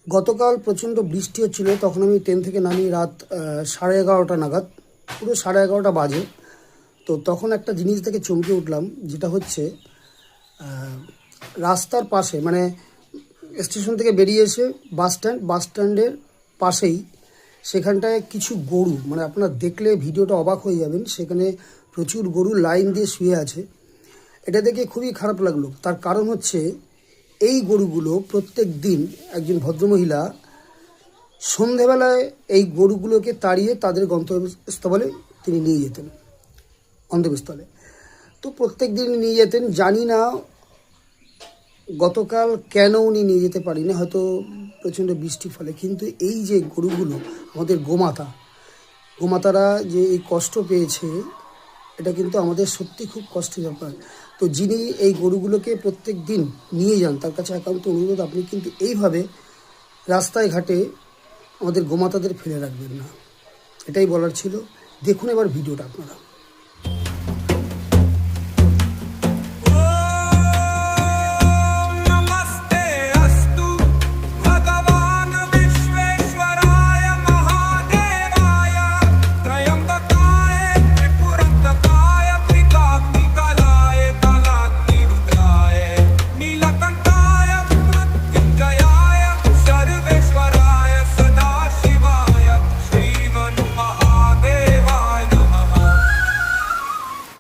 গতকাল প্রচণ্ড বৃষ্টি হচ্ছিল, তখন আমি ট্রেন থেকে নামি রাত 11:30 নাগাদ, পুরো 11:30 বাজে। তো তখন একটা জিনিস থেকে চমকে উঠলাম, যেটা হচ্ছে রাস্তার পাশে, মানে স্টেশন থেকে বেরিয়ে এসে বাস স্ট্যান্ডের পাশেই সেখানটায় কিছু গরু, মানে আপনারা দেখলে ভিডিওটা অবাক হয়ে যাবেন, সেখানে প্রচুর গরু লাইন দিয়ে শুয়ে আছে। এটা দেখে খুবই খারাপ লাগলো। তার কারণ হচ্ছে এই গরুগুলো প্রত্যেক দিন একজন ভদ্রমহিলা সন্ধেবেলায় এই গরুগুলোকে তাড়িয়ে তাদের গন্তব্যস্থলে তিনি নিয়ে যেতেন, গন্তব্যস্থলে। তো প্রত্যেক দিন নিয়ে যেতেন, জানি না গতকাল কেন উনি নিয়ে যেতে পারিনি, হয়তো প্রচণ্ড বৃষ্টির ফলে। কিন্তু এই যে গরুগুলো, আমাদের গোমাতারা যে এই কষ্ট পেয়েছে, এটা কিন্তু আমাদের সত্যি খুব কষ্টের ব্যাপার। তো যিনি এই গরুগুলোকে প্রত্যেক দিন নিয়ে যান, তার কাছে একান্ত অনুরোধ, আপনি কিন্তু এইভাবে রাস্তায় ঘাটে আমাদের গোমাতাদের ফেলে রাখবেন না। এটাই বলার ছিল। দেখুন এবার ভিডিওটা আপনারা।